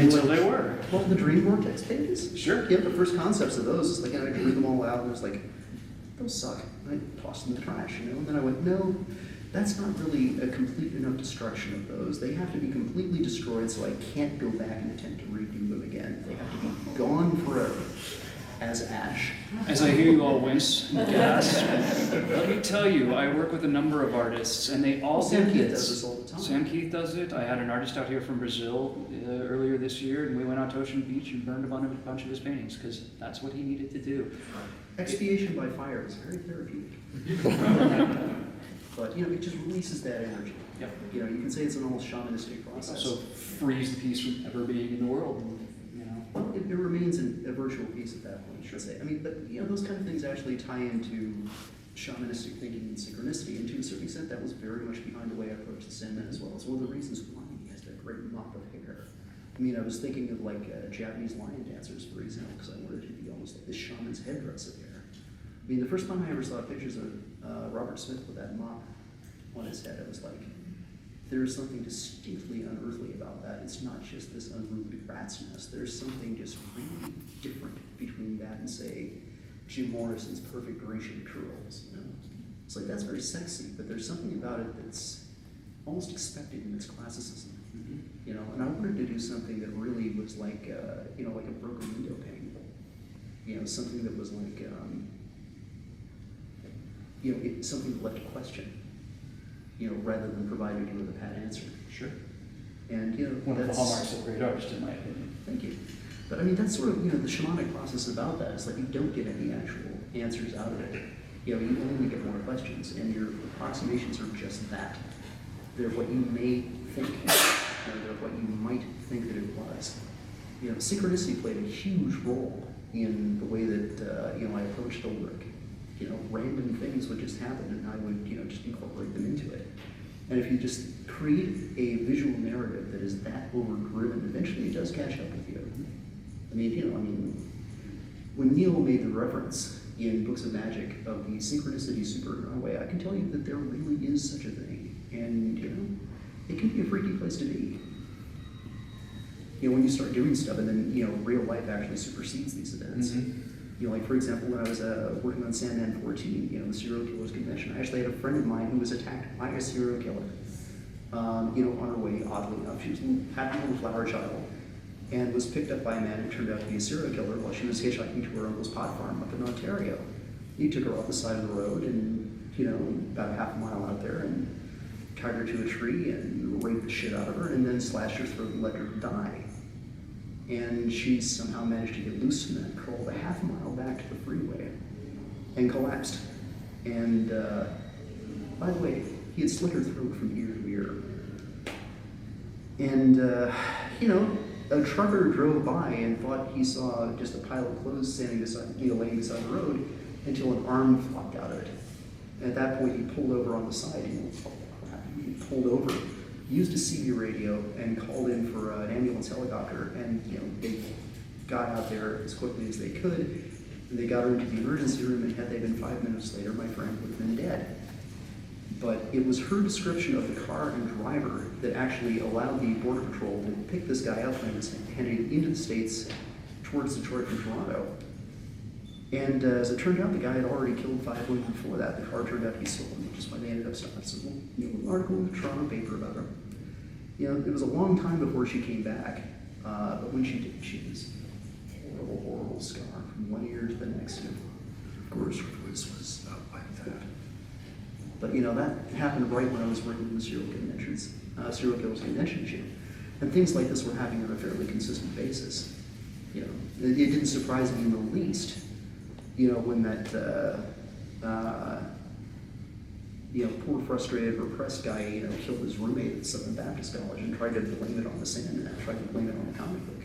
Until they were. Well, the Dream Vortex pages? Sure. Yeah, the first concepts of those, it's like, I drew them all out, and it was like, those suck. And I tossed them in the trash, And then I went, no, that's not really a complete enough destruction of those. They have to be completely destroyed so I can't go back and attempt to redo them again. They have to be gone forever as ash. As I hear you all wince and gasp, let me tell you, I work with a number of artists, and they all Sam did Keith this. does this all the time. Sam Keith does it. I had an artist out here from Brazil earlier this year, and we went out to Ocean Beach and burned a bunch of his paintings, because that's what he needed to do. Expiation by fire is very therapeutic. But, it just releases that energy. Yep. You can say it's an almost shamanistic process. Also frees the piece from ever being in the world. Well, it remains a virtual piece at that point, should I say. But those kind of things actually tie into shamanistic thinking and synchronicity, and to a certain extent, that was very much behind the way I approached the Sandman as well. It's one of the reasons why he has that great mop of hair. I was thinking of Japanese lion dancers, for example, because I wanted it to be almost like this shaman's headdress of hair. The first time I ever saw pictures of Robert Smith with that mop on his head, I was like, there's something distinctly unearthly about that. It's not just this unruly rat's nest. There's something just really different between that and, say, Jim Morrison's perfect Grecian curls. It's like, that's very sexy, but there's something about it that's almost expected in its classicism. And I wanted to do something that really was like a broken window pane. Something that was like, something that left a question. Rather than providing you with a pat answer. Sure. And, one of the that's hallmarks of a great artist, in my opinion. Thank you. But that's sort of, the shamanic process about that. It's like you don't get any actual answers out of it. You only get more questions, and your approximations are just that. They're what you may think, they're what you might think that it was. Synchronicity played a huge role in the way that, I approached the work. Random things would just happen, and I would, just incorporate them into it. And if you just create a visual narrative that is that overdriven, eventually it does catch up with you. When Neil made the reference in Books of Magic of the synchronicity superhero way, I can tell you that there really is such a thing. And, it can be a freaky place to be. When you start doing stuff and then, real life actually supersedes these events. Mm-hmm. For example, when I was working on Sandman 14, the serial killers convention, I actually had a friend of mine who was attacked by a serial killer. On her way, oddly enough, she was a happy little flower child, and was picked up by a man who turned out to be a serial killer while she was hitchhiking to her uncle's pot farm up in Ontario. He took her off the side of the road and, about a half a mile out there, and tied her to a tree and raped the shit out of her, and then slashed her throat and let her die. And she somehow managed to get loose from that, crawled a half mile back to the freeway, and collapsed. And by the way, he had slit her throat from ear to ear. And a trucker drove by and thought he saw just a pile of clothes laying beside the road, until an arm flopped out of it. And at that point, he pulled over on the side. He pulled over, used a CB radio, and called in for an ambulance helicopter. And they got out there as quickly as they could. And they got her into the emergency room, and had they been 5 minutes later, my friend would have been dead. But it was her description of the car and driver that actually allowed the Border Patrol to pick this guy up and headed into the States towards Detroit from Toronto. And as it turned out, the guy had already killed 5 women before that. The car turned out to be stolen, which is why they ended up stopping. So, an article in the Toronto paper about her. It was a long time before she came back, but when she did, she was a horrible, horrible scar from one ear to the next. Of course, her voice was like that. But that happened right when I was working in the serial killers convention issue, and things like this were happening on a fairly consistent basis. It didn't surprise me in the least. When that poor, frustrated, repressed guy, killed his roommate at Southern Baptist College and tried to blame it on the Sandman, tried to blame it on the comic book.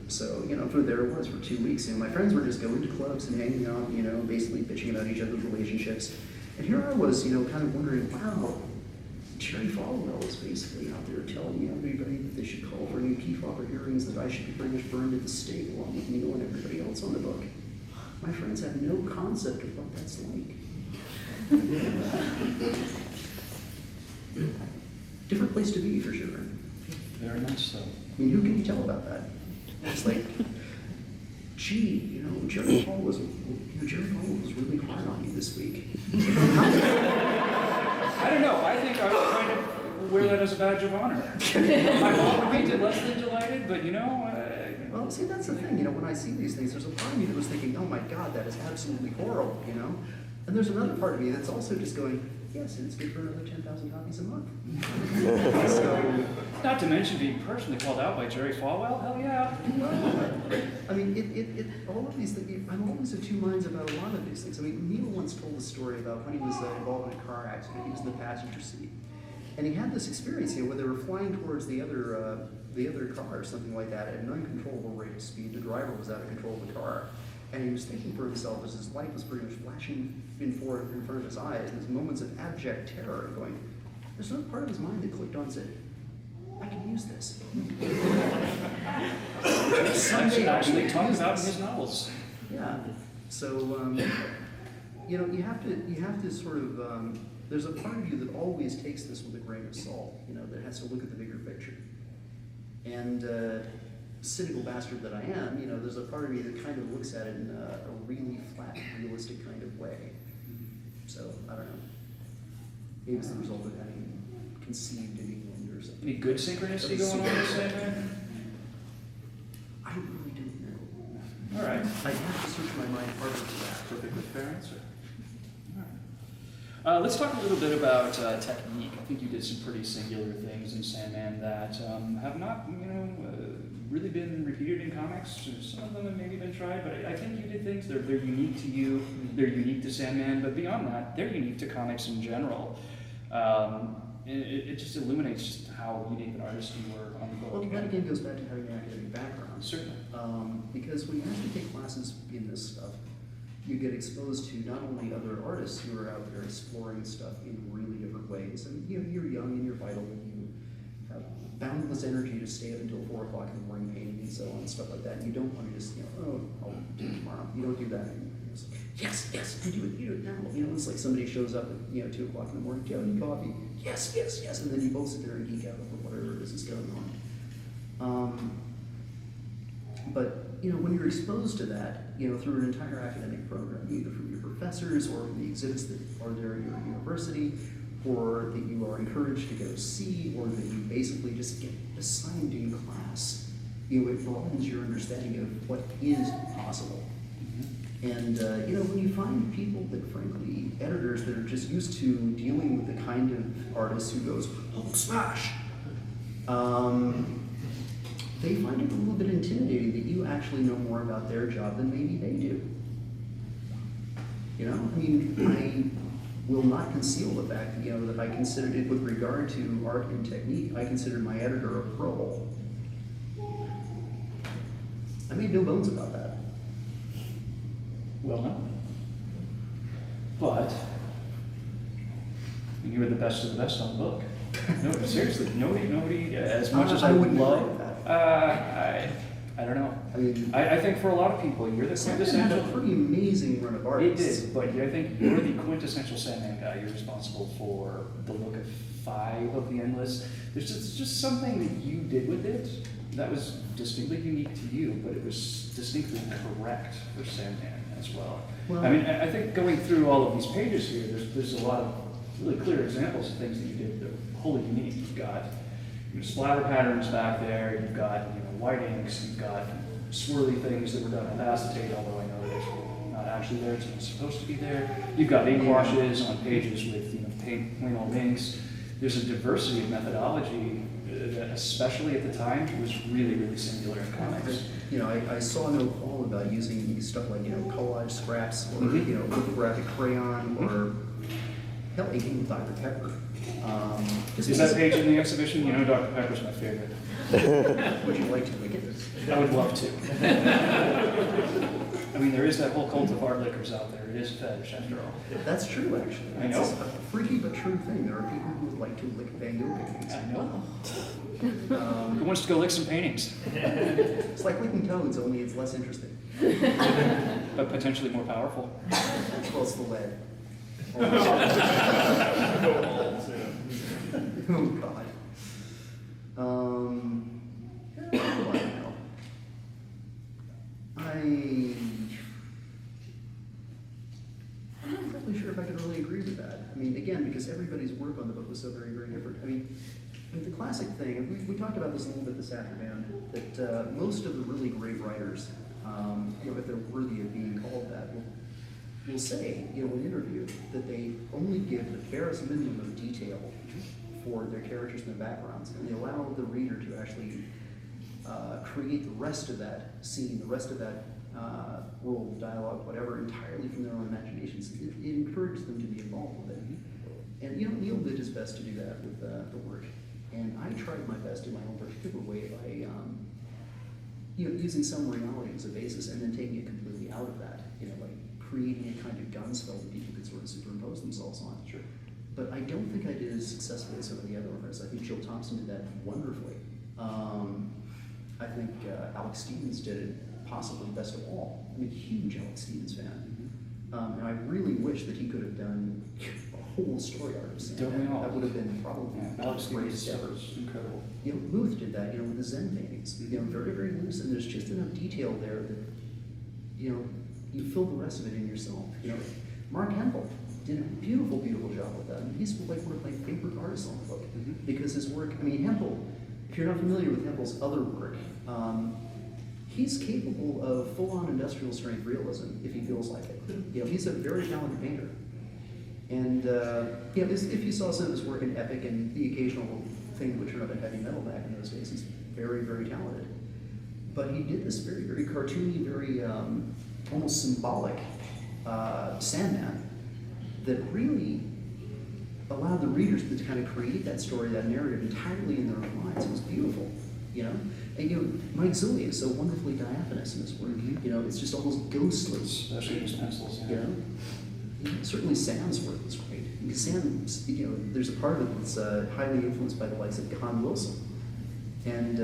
So, for there it was for 2 weeks. My friends were just going to clubs and hanging out, basically bitching about each other's relationships. And here I was, kind of wondering, wow, Jerry Falwell is basically out there telling everybody that they should call for new Kefauver hearings, that I should be pretty much burned at the stake along with Neil and everybody else on the book. My friends have no concept of what that's like. Different place to be, for sure. Very much so. I mean, who can you tell about that? It's like, gee, Jerry Paul was really hard on you this week. I don't know. I think I would kind of wear that as a badge of honor. My mom would be less than delighted, but Well, see, that's the thing, when I see these things, there's a part of me that was thinking, oh my God, that is absolutely horrible, And there's another part of me that's also just going, yes, and it's good for another 10,000 copies a month. So, not to mention being personally called out by Jerry Falwell. Hell yeah. I mean, all of these things, I'm always of two minds about a lot of these things. I mean, Neil once told a story about when he was involved in a car accident. He was in the passenger seat. And he had this experience, where they were flying towards the other car or something like that at an uncontrollable rate of speed. The driver was out of control of the car. And he was thinking for himself as his light was pretty much flashing in front of his eyes, and his moments of abject terror, and going, there's no part of his mind that clicked on and said, I can use this. Someday actually talks about in his novels. Yeah. So, you have to sort of, there's a part of you that always takes this with a grain of salt, that has to look at the bigger picture. And, cynical bastard that I am, there's a part of me that kind of looks at it in a really flat, realistic kind of way. So, I don't know. Maybe it's the result of having conceived in England or something. Any good synchronicity going on with Sandman? I really don't know. All right. I have to search my mind harder for that. Perfectly fair answer. All right. Let's talk a little bit about technique. I think you did some pretty singular things in Sandman that have not, really been repeated in comics. Some of them have maybe been tried, but I think you did things, they're unique to you, they're unique to Sandman, but beyond that, they're unique to comics in general. It just illuminates just how unique an artist you were on the book. Well, that again goes back to having an academic background. Certainly. Because when you actually take classes in this stuff, you get exposed to not only other artists who are out there exploring stuff in really different ways. And you're young and you're vital and you have boundless energy to stay up until 4 o'clock in the morning painting and so on and stuff like that. And you don't want to just, I'll do it tomorrow. You don't do that. It's like, yes, you do it now. It's like somebody shows up at 2 o'clock in the morning, do you have any coffee? Yes. And then you both sit there and geek out over whatever it is that's going on. But when you're exposed to that, through an entire academic program, either from your professors or from the exhibits that are there at your university, or that you are encouraged to go see, or that you basically just get assigned in class, it broadens your understanding of what is possible. And, when you find people that, frankly, editors that are just used to dealing with the kind of artist who goes, Hulk smash, they find it a little bit intimidating that you actually know more about their job than maybe they do. I will not conceal the fact that, that I considered it with regard to art and technique, I considered my editor a pro. I made no bones about that. Well, no. But you were the best of the best on the book. No, seriously, nobody, as much as I would love, I don't know. I think for a lot of people, you're the quintessential. It had a pretty amazing run of artists. It did, but I think you're the quintessential Sandman guy. You're responsible for the look of 5 of the Endless. There's just something that you did with it that was distinctly unique to you, but it was distinctly correct for Sandman as well. I think going through all of these pages here, there's a lot of really clear examples of things that you did that are wholly unique. You've got splatter patterns back there, you've got white inks, you've got swirly things that were done with acetate, although I know they're not actually there, it's not supposed to be there. You've got ink washes on pages with plain old inks. There's a diversity of methodology that, especially at the time, was really, really singular in comics. I saw no qualm about using stuff like collage scraps or lithographic crayon or hell, inking with Dr. Pepper. Is that page in the exhibition? Dr. Pepper's my favorite. Would you like to lick it? I would love to. There is that whole cult of art liquors out there. It is a fetish, after all. That's true, actually. I know. It's a freaky but true thing. There are people who would like to lick Van Gogh paintings. I know. Who wants to go lick some paintings? It's like licking toads, only it's less interesting. But potentially more powerful. Well, it's the lead. Oh, God. What do I know? I'm not exactly sure if I can really agree with that. I mean, again, because everybody's work on the book was so very, very different. I mean, the classic thing, and we talked about this a little bit this afternoon, that most of the really great writers, if they're worthy of being called that, will say, in interview, that they only give the barest minimum of detail for their characters and their backgrounds, and they allow the reader to actually create the rest of that scene, the rest of that world, dialogue, whatever, entirely from their own imaginations. It encourages them to be involved with it. And Neil did his best to do that with the work. And I tried my best in my own particular way by using some reality as a basis and then taking it completely out of that, like creating a kind of gunspell that people could sort of superimpose themselves on. Sure. But I don't think I did as successfully as some of the other owners. I think Jill Thompson did that wonderfully. I think Alex Stevens did it possibly best of all. I'm a huge Alex Stevens fan. And I really wish that he could have done a whole story arc of Sandman. That would have been probably Alex the greatest Stevens ever. was incredible. Muth did that, with the Zen paintings. Very, very loose, and there's just enough detail there that, you fill the rest of it in yourself. Mark Hempel did a beautiful, beautiful job with that. And he's like one of my favorite artists on the book because his work. I mean, Hempel. If you're not familiar with Hempel's other work, he's capable of full-on industrial strength realism if he feels like it. He's a very talented painter. And if you saw some of his work in Epic and the occasional thing that would turn up in heavy metal back in those days, he's very, very talented. But he did this very, very cartoony, very almost symbolic Sandman that really allowed the readers to kind of create that story, that narrative entirely in their own minds. It was beautiful, And Mike Zilli is so wonderfully diaphanous in his work. It's just almost ghostly. Especially his pencils. Certainly Sam's work was great. Because Sam, there's a part of it that's highly influenced by the likes of Gahan Wilson. And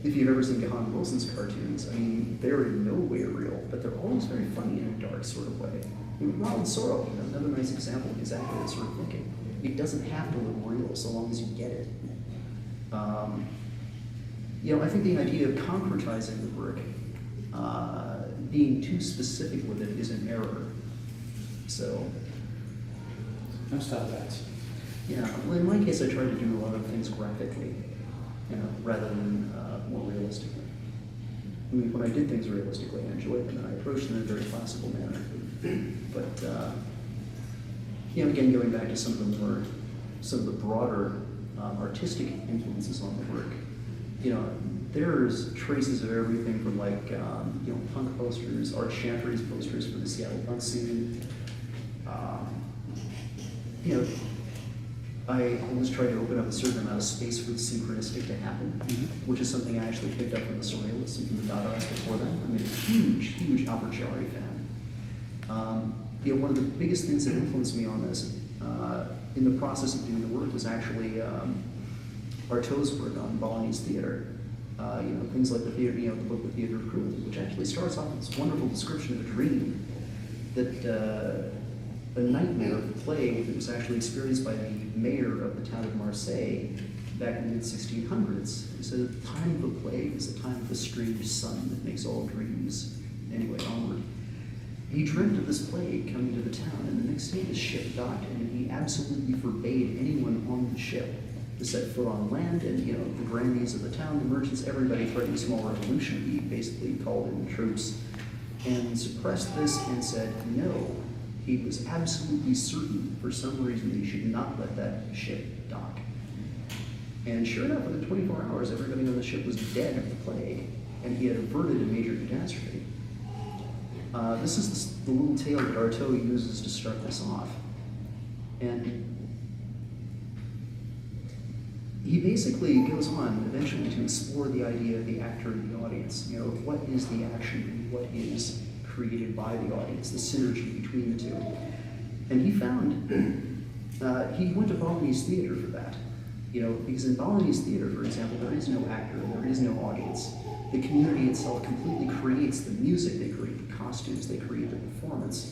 if you've ever seen Gahan Wilson's cartoons, I mean, they're in no way real, but they're always very funny in a dark sort of way. Ron Sorrell, another nice example of exactly that sort of thinking. It doesn't have to look real so long as you get it. I think the idea of concretizing the work, being too specific with it is an error. So, No style that. Well, in my case, I try to do a lot of things graphically, rather than more realistically. I mean, when I did things realistically, I enjoyed them, and I approached them in a very classical manner. But, again, going back to some of the broader artistic influences on the work, there's traces of everything from punk posters, Art Shantery's posters for the Seattle punk scene. I always try to open up a certain amount of space for the synchronistic to happen, which is something I actually picked up from the Surrealists and from the Dadaists before that. I'm a huge, huge Albert Chiari fan. One of the biggest things that influenced me on this in the process of doing the work was actually Artaud's work on Balinese theater. Things like the theater, the book The Theater of Cruelty, which actually starts off with this wonderful description of a dream that a nightmare of the plague that was actually experienced by the mayor of the town of Marseille back in the mid-1600s. He said the time of the plague is the time of the strange sun that makes all dreams. Anyway, onward. He dreamt of this plague coming to the town, and the next day the ship docked, and he absolutely forbade anyone on the ship to set foot on land, and the grandees of the town, the merchants, everybody threatened a small revolution. He basically called in troops and suppressed this and said no. He was absolutely certain, for some reason, that he should not let that ship dock. And sure enough, within 24 hours, everybody on the ship was dead of the plague, and he had averted a major catastrophe. This is the little tale that Artaud uses to start this off. And he basically goes on eventually to explore the idea of the actor and the audience. What is the action and what is created by the audience, the synergy between the two. And he found, he went to Balinese theater for that. Because in Balinese theater, for example, there is no actor, there is no audience. The community itself completely creates the music, they create the costumes, they create the performance.